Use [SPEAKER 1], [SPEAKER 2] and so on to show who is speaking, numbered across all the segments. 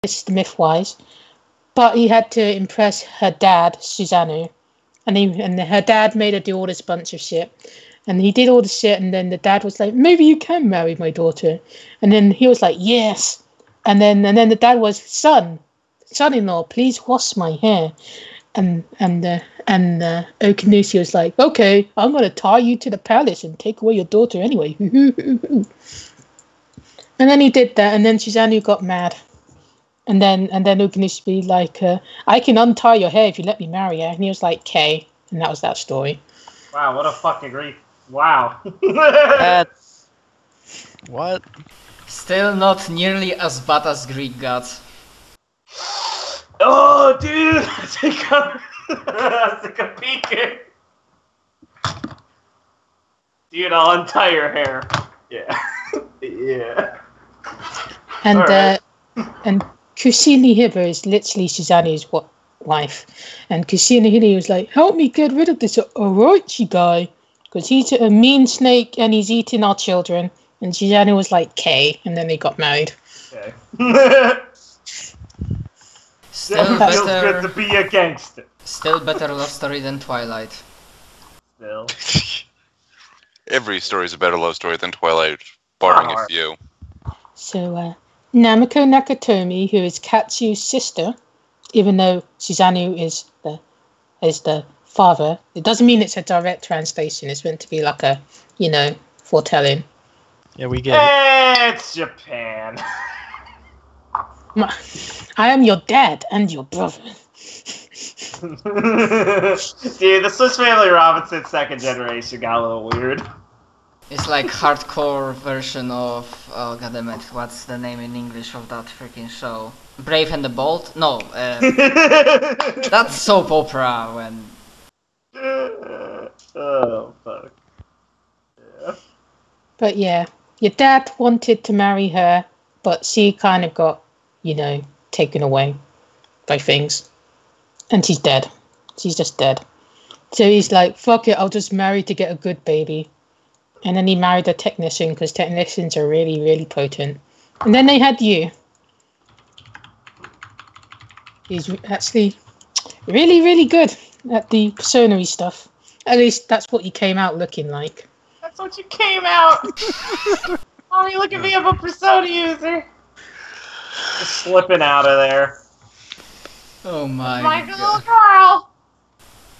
[SPEAKER 1] this myth-wise, but he had to impress her dad, Susanoo, and her dad made her do all this bunch of shit, and he did all the shit, and then the dad was like, maybe you can marry my daughter, and then he was like, yes, and then the dad was, son-in-law, please wash my hair. And Okanushi was like, okay, I'm gonna tie you to the palace and take away your daughter anyway. And then he did that, and then Susanoo got mad, and then Okanushi be like, I can untie your hair if you let me marry her. And he was like, okay, and that was that story.
[SPEAKER 2] Wow, what a fucking great. Wow.
[SPEAKER 3] That's... What?
[SPEAKER 4] Still not nearly as bad as Greek gods.
[SPEAKER 2] Oh, dude! I think I'm peeking. Dude, I'll untie your hair. Yeah. Yeah.
[SPEAKER 1] And
[SPEAKER 2] right.
[SPEAKER 1] And Kusini Hiba is literally Susanoo's wife. And Kusini Hiba was like, help me get rid of this Orochi guy. Because he's a mean snake and he's eating our children. And Susanoo was like, okay. And then they got married.
[SPEAKER 2] Okay.
[SPEAKER 4] Still
[SPEAKER 2] feels good to be a gangster.
[SPEAKER 4] Still better love story than Twilight.
[SPEAKER 2] Still.
[SPEAKER 5] Every story is a better love story than Twilight, barring a few.
[SPEAKER 1] So, Namiko Nakatomi, who is Katsu's sister, even though Susanoo is the father, it doesn't mean it's a direct translation. It's meant to be like a, foretelling.
[SPEAKER 3] Yeah, we get it.
[SPEAKER 2] It's Japan.
[SPEAKER 1] I am your dad and your brother.
[SPEAKER 2] Dude, the Swiss Family Robinson second generation got a little weird.
[SPEAKER 4] It's like hardcore version of, oh goddammit, what's the name in English of that freaking show? Brave and the Bold? No, that's soap opera when...
[SPEAKER 2] Oh, fuck. Yeah.
[SPEAKER 1] But yeah, your dad wanted to marry her, but she kind of got, taken away by things. And she's dead. She's just dead. So he's like, fuck it, I'll just marry to get a good baby. And then he married a technician, because technicians are really, really potent. And then they had you. He's actually really, really good at the persona-y stuff. At least that's what he came out looking like.
[SPEAKER 2] That's what you came out! Oh, you look at me, I'm a persona user! Just slipping out of there.
[SPEAKER 4] Oh my
[SPEAKER 2] Like a little
[SPEAKER 4] god.
[SPEAKER 2] girl!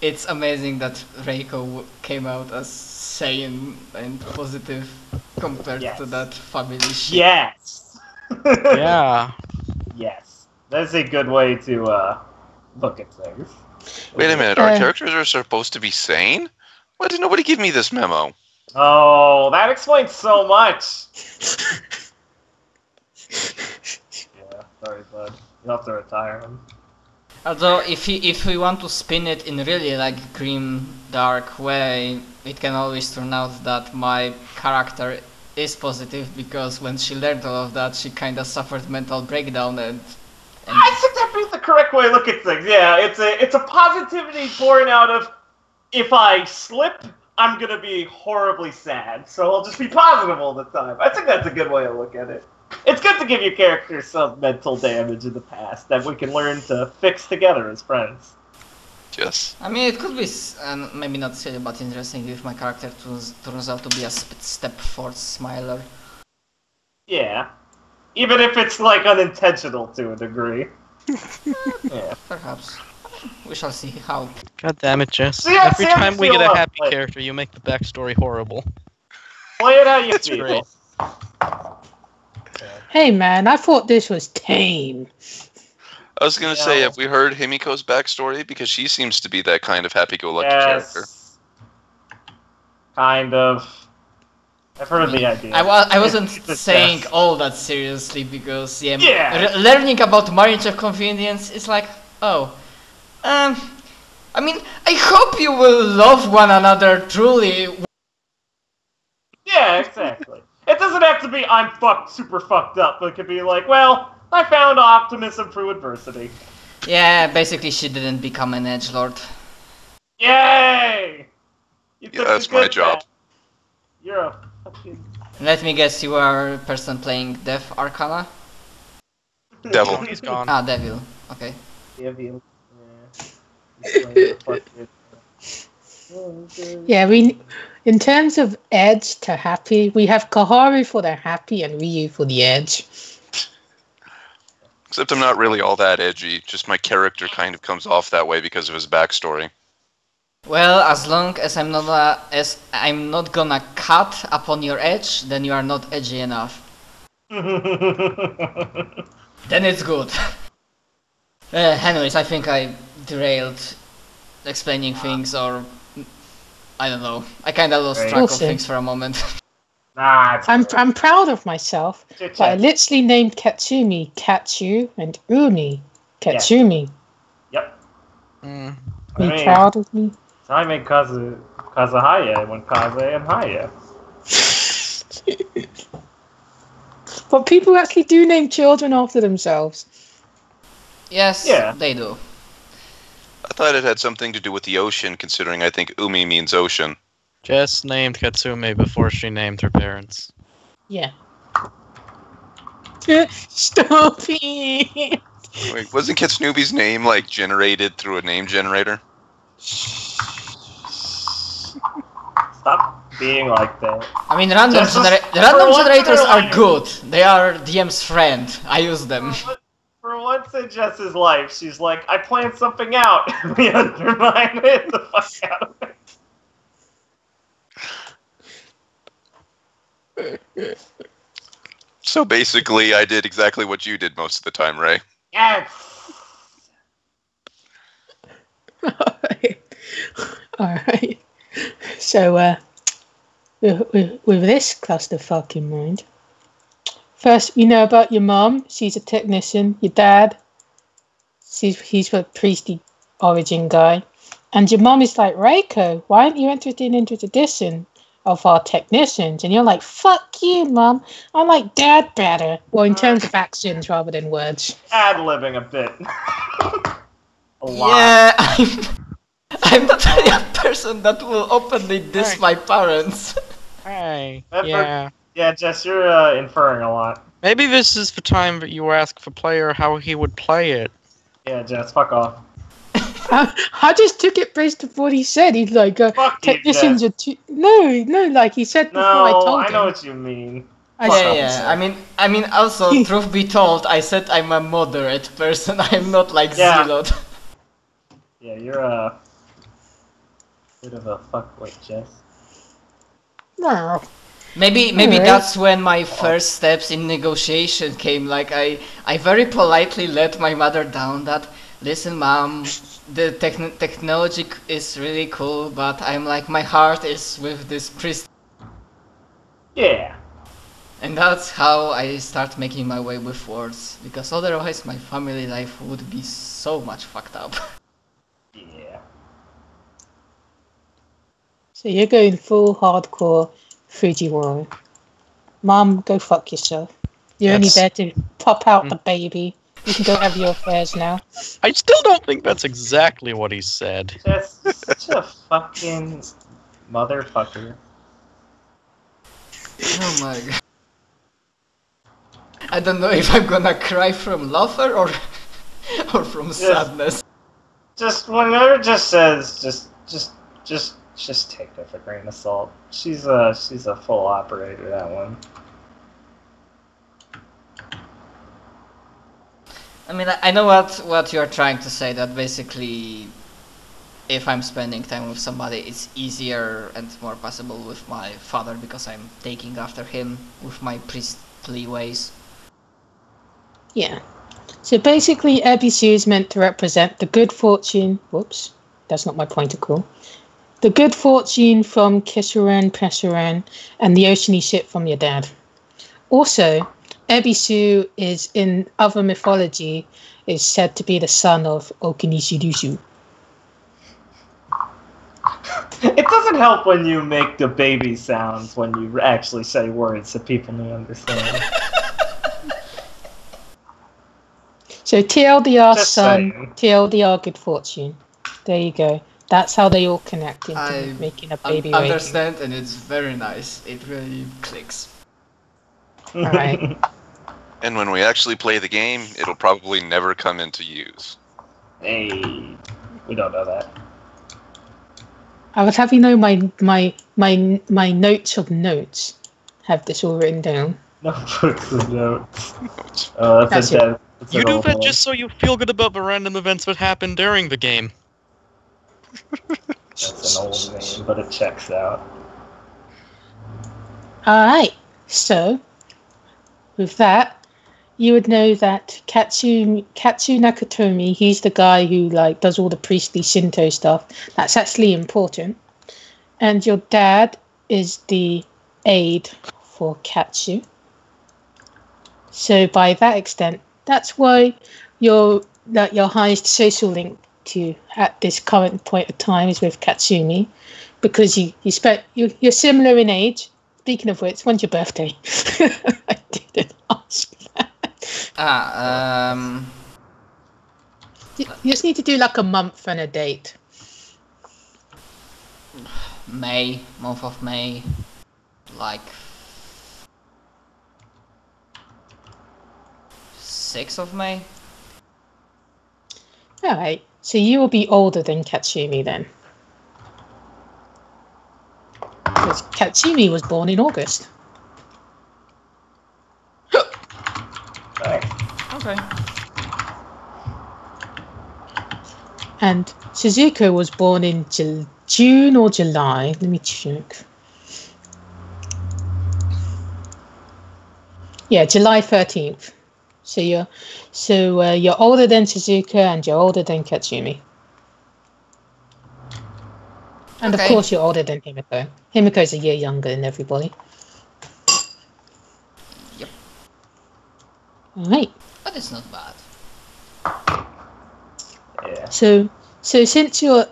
[SPEAKER 4] It's amazing that Reiko came out as sane and positive compared to that family shit.
[SPEAKER 2] Yes!
[SPEAKER 3] Yeah.
[SPEAKER 2] Yes. That's a good way to look at things.
[SPEAKER 5] Wait a minute, our characters are supposed to be sane? Why did nobody give me this memo?
[SPEAKER 2] Oh, that explains so much! Yeah, sorry, bud. You'll have to retire him.
[SPEAKER 4] Although, if we want to spin it in really like grim, dark way, it can always turn out that my character is positive because when she learned all of that, she kind of suffered mental breakdown and
[SPEAKER 2] I think that's the correct way to look at things. Yeah, it's a positivity born out of if I slip, I'm gonna be horribly sad, so I'll just be positive all the time. I think that's a good way to look at it. It's good to give your characters some mental damage in the past that we can learn to fix together as friends.
[SPEAKER 5] Yes.
[SPEAKER 4] I mean, it could be maybe not silly, but interesting if my character turns out to be a Stepford Smiler.
[SPEAKER 2] Yeah. Even if it's, like, unintentional to a degree. Yeah.
[SPEAKER 4] Perhaps. We shall see how.
[SPEAKER 3] God damn it, Jess.
[SPEAKER 2] See,
[SPEAKER 3] Every time we get a happy
[SPEAKER 2] play.
[SPEAKER 3] character, you make the backstory horrible.
[SPEAKER 2] Play it how you
[SPEAKER 3] That's
[SPEAKER 2] feel.
[SPEAKER 3] great.
[SPEAKER 1] Hey man, I thought this was tame.
[SPEAKER 5] I was gonna say, have we heard Himiko's backstory? Because she seems to be that kind of happy-go-lucky character.
[SPEAKER 2] Kind of. I've heard of the idea.
[SPEAKER 4] I wasn't saying all that seriously because learning about marriage of convenience is like, oh, I mean, I hope you will love one another truly.
[SPEAKER 2] Yeah, exactly. It doesn't have to be I'm super fucked up, but it could be like, well, I found optimism through adversity.
[SPEAKER 4] Yeah, basically she didn't become an edgelord.
[SPEAKER 2] Yay!
[SPEAKER 5] Yeah, that's my job.
[SPEAKER 2] You're a fucking...
[SPEAKER 4] Let me guess, you are a person playing Death Arcana?
[SPEAKER 5] Devil.
[SPEAKER 3] He's gone.
[SPEAKER 4] Ah, Devil. Okay.
[SPEAKER 2] Devil. Yeah.
[SPEAKER 1] Yeah, in terms of edge to happy, we have Kaharu for the happy and Ryu for the edge.
[SPEAKER 5] Except I'm not really all that edgy. Just my character kind of comes off that way because of his backstory.
[SPEAKER 4] Well, as long as I'm not gonna cut upon your edge, then you are not edgy enough. Then it's good. Anyways, I think I derailed explaining things, or I don't know. I kinda lost track of things for a moment.
[SPEAKER 2] Nah,
[SPEAKER 1] I'm proud of myself.
[SPEAKER 2] Chit-chat.
[SPEAKER 1] But I literally named Katsumi Katsu and Umi Katsumi.
[SPEAKER 2] Yep.
[SPEAKER 3] Mm.
[SPEAKER 1] Be
[SPEAKER 2] I mean,
[SPEAKER 1] proud of me.
[SPEAKER 2] So I made Kazuhaya when Kaze and Haya.
[SPEAKER 1] But people actually do name children after themselves.
[SPEAKER 4] Yes,
[SPEAKER 2] Yeah.
[SPEAKER 4] they do.
[SPEAKER 5] I thought it had something to do with the ocean, considering I think Umi means ocean.
[SPEAKER 3] Jess named Katsume before she named her parents.
[SPEAKER 1] Yeah. Stop it!
[SPEAKER 5] Wait, wasn't Katsunubi's name, like, generated through a name generator?
[SPEAKER 2] Stop being like that.
[SPEAKER 4] I mean, random generators are good. They are DM's friend. I use them.
[SPEAKER 2] For once in Jess's life, she's like, I planned something out. We undermine it the fuck out of it.
[SPEAKER 5] So basically, I did exactly what you did most of the time, Ray.
[SPEAKER 2] Yes!
[SPEAKER 1] Alright. So, with this clusterfuck in mind, first, we know about your mom. She's a technician. Your dad, he's a priesty origin guy. And your mom is like, Reiko, why aren't you interested in the tradition of our technicians? And you're like, fuck you, mom. I like dad better. Well, in terms of actions rather than words.
[SPEAKER 2] Ad-libbing a bit. A lot.
[SPEAKER 4] Yeah, I'm not really a person that will openly diss my parents.
[SPEAKER 3] Hey,
[SPEAKER 2] That
[SPEAKER 3] yeah.
[SPEAKER 2] Yeah, Jess, you're inferring a lot.
[SPEAKER 3] Maybe this is the time that you ask the player how he would play it.
[SPEAKER 2] Yeah, Jess, fuck off.
[SPEAKER 1] I just took it based on what he said. He's like,
[SPEAKER 2] Fuck you,
[SPEAKER 1] technicians
[SPEAKER 2] Jess.
[SPEAKER 1] are too... No, like he said before I
[SPEAKER 2] No,
[SPEAKER 1] told
[SPEAKER 2] I
[SPEAKER 1] him.
[SPEAKER 2] know what you mean.
[SPEAKER 4] Yeah. I mean, also, truth be told, I said I'm a moderate person. I'm not like
[SPEAKER 2] Yeah.
[SPEAKER 4] Zealot.
[SPEAKER 2] Yeah, you're a bit of a fuckwit, Jess.
[SPEAKER 1] No.
[SPEAKER 4] Maybe
[SPEAKER 1] Alright.
[SPEAKER 4] that's when my first steps in negotiation came. Like I very politely let my mother down that, listen, mom, the technology is really cool, but I'm like, my heart is with this priest.
[SPEAKER 2] Yeah.
[SPEAKER 4] And that's how I start making my way with words, because otherwise my family life would be so much fucked up.
[SPEAKER 2] Yeah.
[SPEAKER 1] So you're going full hardcore Fujiwara. Mom, go fuck yourself. You're only there to pop out the baby. You can go have your affairs now.
[SPEAKER 3] I still don't think that's exactly what he said.
[SPEAKER 2] Jess, you're such a fucking motherfucker.
[SPEAKER 4] Oh my god. I don't know if I'm gonna cry from laughter or from sadness.
[SPEAKER 2] Just whenever Jess says, just take it with a grain of salt. She's a full operator, that one.
[SPEAKER 4] I mean, I know what you're trying to say, that basically if I'm spending time with somebody, it's easier and more possible with my father because I'm taking after him with my priestly ways.
[SPEAKER 1] Yeah. So basically, Ebisu is meant to represent the good fortune. Whoops, that's not my pointer call. The good fortune from Kishuran, Peshuran, and the oceany shit from your dad. Also, Ebisu is, in other mythology, is said to be the son of Okinishidusu.
[SPEAKER 2] It doesn't help when you make the baby sounds when you actually say words that people may understand.
[SPEAKER 1] So TLDR
[SPEAKER 2] Just
[SPEAKER 1] son,
[SPEAKER 2] saying.
[SPEAKER 1] TLDR good fortune. There you go. That's how they all connect into
[SPEAKER 4] I
[SPEAKER 1] making a baby.
[SPEAKER 4] understand, and it's very nice. It really clicks.
[SPEAKER 1] Alright.
[SPEAKER 5] And when we actually play the game, it'll probably never come into use.
[SPEAKER 2] Hey, we don't know that.
[SPEAKER 1] I would have you know my notes of notes have this all written down.
[SPEAKER 2] Notebooks and notes.
[SPEAKER 1] That's
[SPEAKER 3] You do that just so you feel good about the random events that happen during the game.
[SPEAKER 2] That's an old name, but it checks out.
[SPEAKER 1] Alright, so with that, you would know that Katsu Nakatomi, he's the guy who like does all the priestly Shinto stuff. That's actually important. And your dad is the aide for Katsu. So by that extent, that's why your highest social link to at this current point of time is with Katsumi, because you're similar in age. Speaking of which, when's your birthday? I didn't ask that. You just need to do like a month and a date.
[SPEAKER 4] Month of May, like 6th of May.
[SPEAKER 1] Alright, so you will be older than Katsumi then. Because Katsumi was born in August.
[SPEAKER 4] Okay.
[SPEAKER 1] And Shizuko was born in June or July. Let me check. Yeah, July 13th. So you're older than Shizuka and you're older than Katsumi. And
[SPEAKER 4] Okay.
[SPEAKER 1] of course you're older than Himiko. Himiko's a year younger than everybody.
[SPEAKER 4] Yep.
[SPEAKER 1] Alright.
[SPEAKER 4] But it's not bad.
[SPEAKER 2] Yeah.
[SPEAKER 1] So since your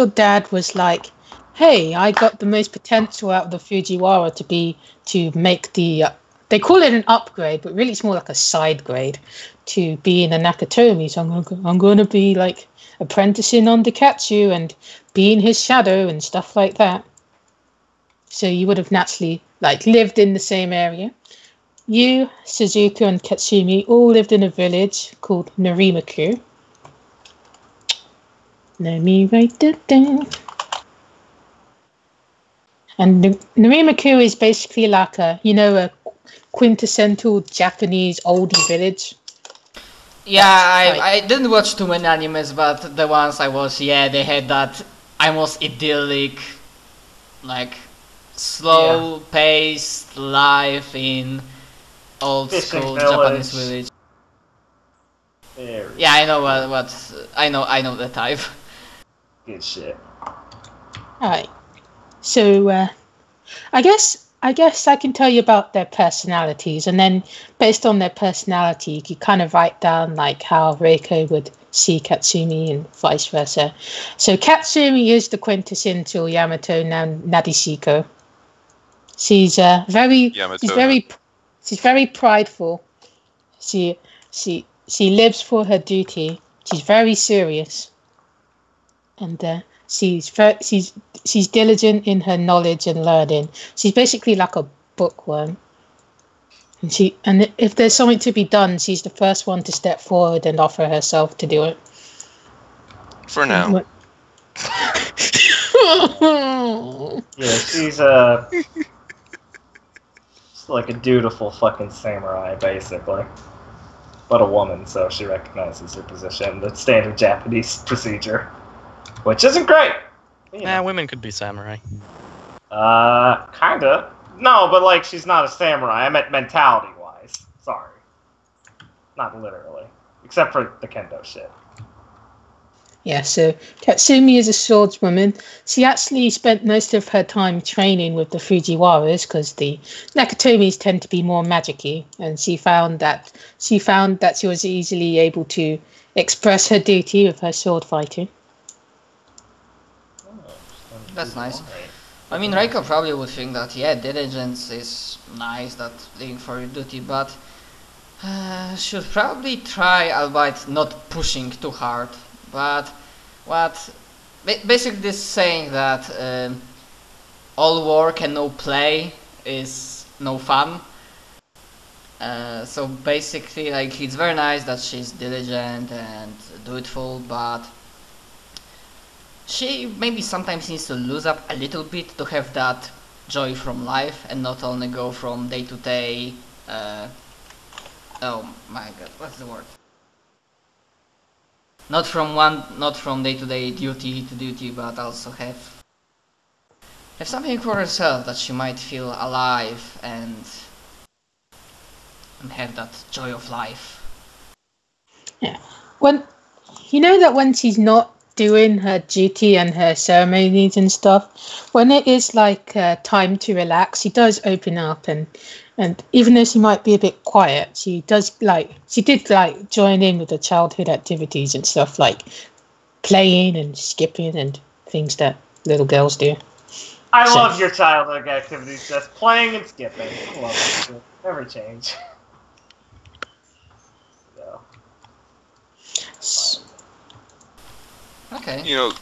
[SPEAKER 1] dad was like, hey, I got the most potential out of the Fujiwara to make the they call it an upgrade, but really it's more like a side grade to be in a Nakatomi. So I'm going to be like apprenticing under Katsu and be in his shadow and stuff like that. So you would have naturally like lived in the same area. You, Suzuka, and Katsumi all lived in a village called Narimaku. Let me write that down. And Narimaku is basically like a quintessential Japanese oldie village.
[SPEAKER 4] Yeah, I didn't watch too many animes, but the ones I watched, they had that almost idyllic, like, slow-paced life in old-school Japanese village. Yeah, I know I know the type.
[SPEAKER 2] Good shit.
[SPEAKER 1] Alright. So, I guess I can tell you about their personalities, and then based on their personality, you could kind of write down like how Reiko would see Katsumi and vice versa. So Katsumi is the quintessential Yamato Nadeshiko. She's very prideful. She lives for her duty. She's very serious, and she's diligent in her knowledge and learning. She's basically like a bookworm. And if there's something to be done, she's the first one to step forward and offer herself to do it.
[SPEAKER 5] For now.
[SPEAKER 2] Yeah, she's like a dutiful fucking samurai, basically. But a woman, so she recognizes her position, the standard Japanese procedure. Which isn't great!
[SPEAKER 3] Women could be samurai.
[SPEAKER 2] Kinda. No, but like, she's not a samurai. I meant mentality-wise. Sorry. Not literally. Except for the kendo shit.
[SPEAKER 1] Yeah, so Katsumi is a swordswoman. She actually spent most of her time training with the Fujiwaras because the Nakatomis tend to be more magic-y, and she found that she was easily able to express her duty with her sword fighting.
[SPEAKER 4] That's nice. I mean, Reiko probably would think that, diligence is nice, that living for your duty, but should probably try, albeit not pushing too hard. But basically this saying that all work and no play is no fun. So basically, like, it's very nice that she's diligent and dutiful, but she maybe sometimes needs to lose up a little bit to have that joy from life and not only go from day to day. Oh my god, what's the word? Not from day to day duty to duty, but also have something for herself that she might feel alive and have that joy of life.
[SPEAKER 1] Yeah. When you know that when she's not doing her duty and her ceremonies and stuff, when it is like time to relax, she does open up and even though she might be a bit quiet, she did join in with the childhood activities and stuff like playing and skipping and things that little girls do.
[SPEAKER 2] I love your childhood activities, just playing and skipping. I love it. Never change. So.
[SPEAKER 4] Okay.
[SPEAKER 5] You know,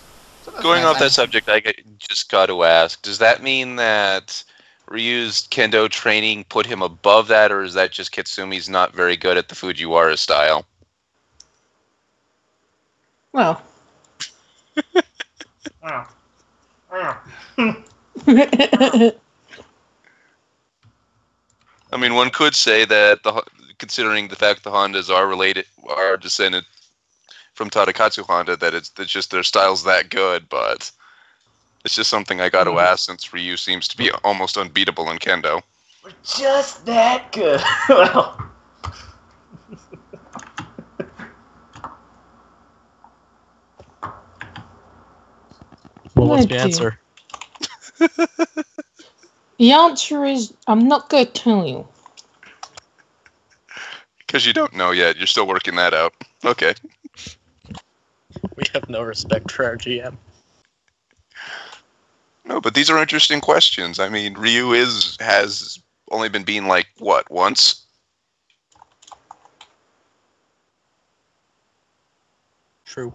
[SPEAKER 5] going off that subject, I just got to ask, does that mean that Ryu's kendo training put him above that, or is that just Kitsumi's not very good at the Fujiwara style?
[SPEAKER 1] Well.
[SPEAKER 5] I mean, one could say that, considering the fact the Hondas are descended from Tadakatsu Honda, that it's just their style's that good, but it's just something I got to ask since Ryu seems to be almost unbeatable in kendo.
[SPEAKER 2] We're just that good. Well.
[SPEAKER 3] Well, what's the answer?
[SPEAKER 1] The answer is, I'm not going to tell you.
[SPEAKER 5] Because you don't know yet. You're still working that out. Okay.
[SPEAKER 3] We have no respect for our GM.
[SPEAKER 5] No, but these are interesting questions. I mean, Ryu has only been beaten, like, what, once?
[SPEAKER 3] True.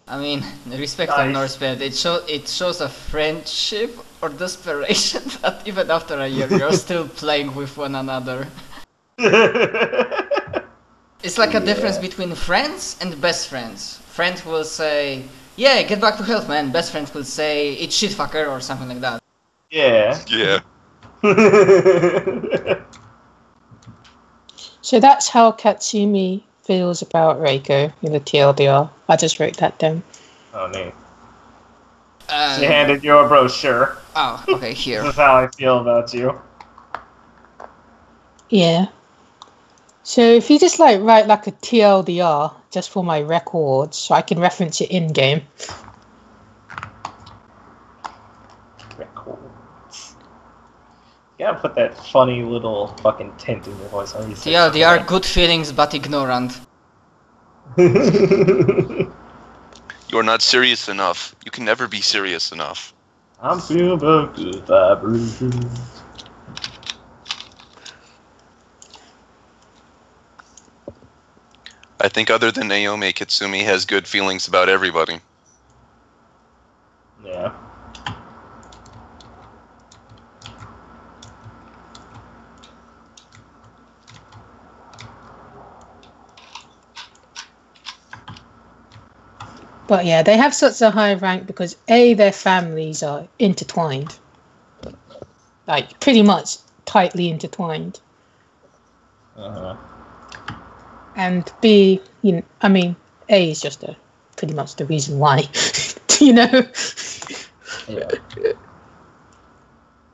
[SPEAKER 4] I mean, respect or no respect, it shows a friendship or desperation that even after a year you're still playing with one another. It's like a difference between friends and best friends. Friends will say, yeah, get back to health, man. Best friends will say, it's shit fucker or something like that.
[SPEAKER 2] Yeah.
[SPEAKER 5] Yeah.
[SPEAKER 1] So that's how Katsumi feels about Reiko in the TLDR. I just wrote that down.
[SPEAKER 2] Oh, neat. She handed you a brochure.
[SPEAKER 4] Oh, okay, here.
[SPEAKER 2] This is how I feel about you.
[SPEAKER 1] Yeah. So if you just write like a TLDR just for my records, so I can reference it in game.
[SPEAKER 2] Records. You gotta put that funny little fucking tint in your voice.
[SPEAKER 4] TLDR, good feelings but ignorant.
[SPEAKER 5] You're not serious enough. You can never be serious enough.
[SPEAKER 2] I'm feeling the good vibrations.
[SPEAKER 5] I think other than Naomi, Kitsumi has good feelings about everybody.
[SPEAKER 2] Yeah.
[SPEAKER 1] But yeah, they have such a high rank because A, their families are intertwined. Like, pretty much tightly intertwined.
[SPEAKER 2] Uh-huh.
[SPEAKER 1] And B, A is just pretty much the reason why, Yeah.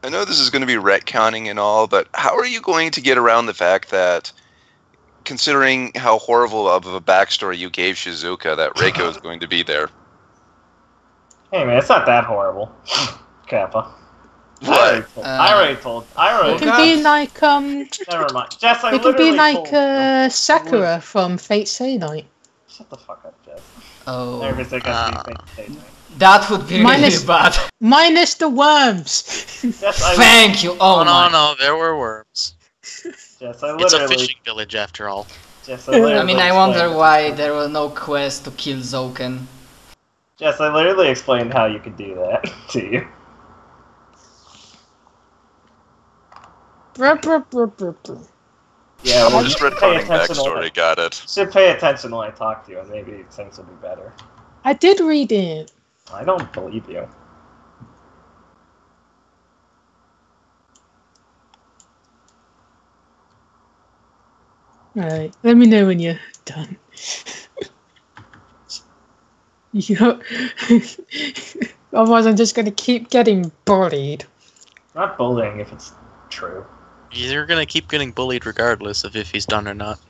[SPEAKER 5] I know this is going to be retconning and all, but how are you going to get around the fact that, considering how horrible of a backstory you gave Shizuka, that Reiko is going to be there?
[SPEAKER 2] Hey man, it's not that horrible. Kappa.
[SPEAKER 5] What?
[SPEAKER 2] I already told.
[SPEAKER 1] It can be like,
[SPEAKER 2] Never mind. Jess,
[SPEAKER 1] it can be like Sakura from Fate Stay Night.
[SPEAKER 2] Shut the fuck up, Jess.
[SPEAKER 4] Oh.
[SPEAKER 2] Everything has to be Fate Stay Night.
[SPEAKER 4] That would be really bad.
[SPEAKER 1] Minus the worms.
[SPEAKER 2] Jess,
[SPEAKER 4] Thank you. Oh
[SPEAKER 3] no, there were worms.
[SPEAKER 2] Jess, I literally.
[SPEAKER 3] It's a fishing village after all.
[SPEAKER 2] Jess, I
[SPEAKER 4] mean, I wonder why there were no quests to kill Zouken.
[SPEAKER 2] Jess, I literally explained how you could do that to you. Yeah, well,
[SPEAKER 5] Just
[SPEAKER 2] you should pay
[SPEAKER 5] retconning
[SPEAKER 2] attention
[SPEAKER 5] backstory, got it.
[SPEAKER 2] should pay attention when I talk to you, and maybe things will be better.
[SPEAKER 1] I did read it.
[SPEAKER 2] I don't believe you.
[SPEAKER 1] Alright, let me know when you're done. Otherwise, I'm just gonna keep getting bullied.
[SPEAKER 2] Not bullying if it's true.
[SPEAKER 3] You're gonna keep getting bullied regardless of if he's done or not.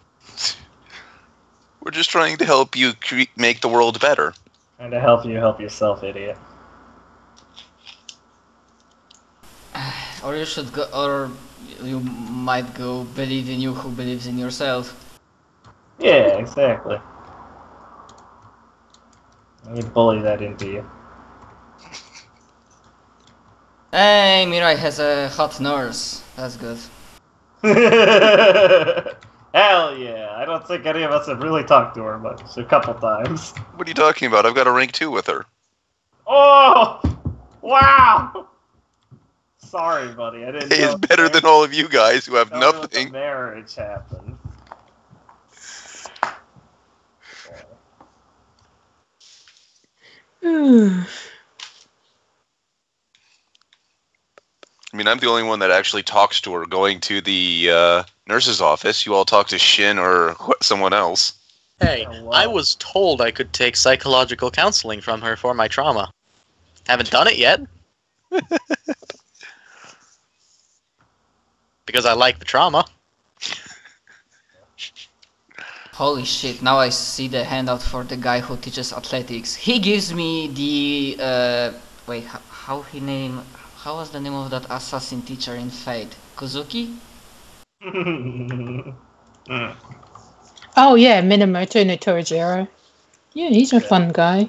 [SPEAKER 5] We're just trying to help you make the world better.
[SPEAKER 2] And to help you help yourself, idiot.
[SPEAKER 4] Or you should go, or you might go believe in you who believes in yourself.
[SPEAKER 2] Yeah, exactly. You bully that into you.
[SPEAKER 4] Hey, Mirai has a hot nurse. That's good.
[SPEAKER 2] Hell yeah! I don't think any of us have really talked to her much. A couple times.
[SPEAKER 5] What are you talking about? I've got a rank 2 with her.
[SPEAKER 2] Oh! Wow! Sorry, buddy. I didn't know.
[SPEAKER 5] It's better than all of you guys who have
[SPEAKER 2] Tell me what the
[SPEAKER 5] nothing.
[SPEAKER 2] marriage happened.
[SPEAKER 5] I mean, I'm the only one that actually talks to her going to the nurse's office. You all talk to Shin or someone else.
[SPEAKER 3] Hey,
[SPEAKER 2] Oh, wow.
[SPEAKER 3] I was told I could take psychological counseling from her for my trauma. Haven't done it yet. Because I like the trauma.
[SPEAKER 4] Holy shit, now I see the handout for the guy who teaches athletics. He gives me the, wait, how was the name of that assassin teacher in Fate? Kozuki?
[SPEAKER 1] Oh yeah, Minamoto no Torajiro. Yeah, he's a fun guy.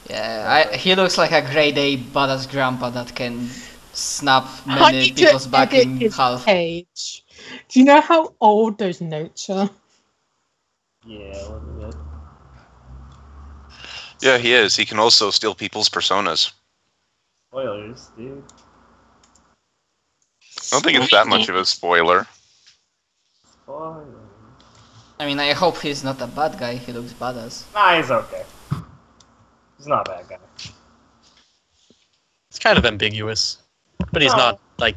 [SPEAKER 4] Yeah, he looks like a grade A badass grandpa that can snap
[SPEAKER 1] I
[SPEAKER 4] many
[SPEAKER 1] need to
[SPEAKER 4] people's back
[SPEAKER 1] edit
[SPEAKER 4] in
[SPEAKER 1] his
[SPEAKER 4] half.
[SPEAKER 1] page. Do you know how old those notes are?
[SPEAKER 2] Yeah, a little bit.
[SPEAKER 5] Yeah, he is. He can also steal people's personas.
[SPEAKER 2] Spoilers, dude.
[SPEAKER 5] I don't think it's that much of a spoiler.
[SPEAKER 2] Spoilers.
[SPEAKER 4] I mean, I hope he's not a bad guy, he looks badass.
[SPEAKER 2] Nah, he's okay. He's not a bad guy.
[SPEAKER 3] It's kind of ambiguous. But he's
[SPEAKER 2] No.
[SPEAKER 3] not, like,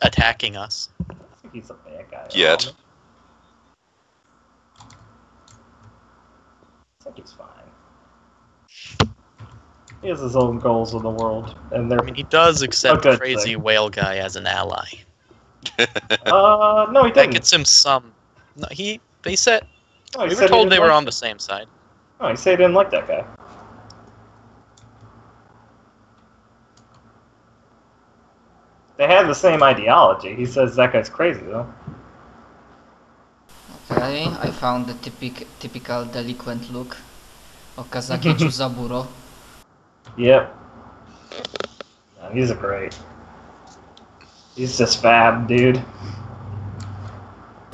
[SPEAKER 3] attacking us.
[SPEAKER 2] I think he's a bad guy.
[SPEAKER 5] Yet.
[SPEAKER 2] I think he's fine. He has his own goals in the world, and they're
[SPEAKER 3] I mean, he does accept
[SPEAKER 2] good
[SPEAKER 3] Crazy
[SPEAKER 2] thing.
[SPEAKER 3] Whale Guy as an ally.
[SPEAKER 2] no, he
[SPEAKER 3] That
[SPEAKER 2] didn't.
[SPEAKER 3] gets him some... No, they said...
[SPEAKER 2] No, he
[SPEAKER 3] We
[SPEAKER 2] said
[SPEAKER 3] were
[SPEAKER 2] he
[SPEAKER 3] told
[SPEAKER 2] didn't
[SPEAKER 3] they were
[SPEAKER 2] like-
[SPEAKER 3] on the same side.
[SPEAKER 2] No, he said he didn't like that guy. They had the same ideology. He says that guy's crazy, though.
[SPEAKER 4] Okay, I found the typical delinquent look. Okazaki Chuzaburo.
[SPEAKER 2] Yep. Man, he's a great. He's just fab, dude.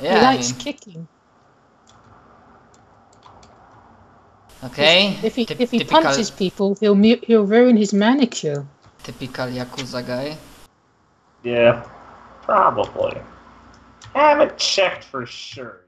[SPEAKER 4] Yeah,
[SPEAKER 1] he
[SPEAKER 4] I
[SPEAKER 1] likes
[SPEAKER 4] mean,
[SPEAKER 1] kicking.
[SPEAKER 4] okay.
[SPEAKER 1] If he
[SPEAKER 4] typical,
[SPEAKER 1] punches people, he'll ruin his manicure.
[SPEAKER 4] typical Yakuza guy.
[SPEAKER 2] Yeah, probably. Haven't checked for sure.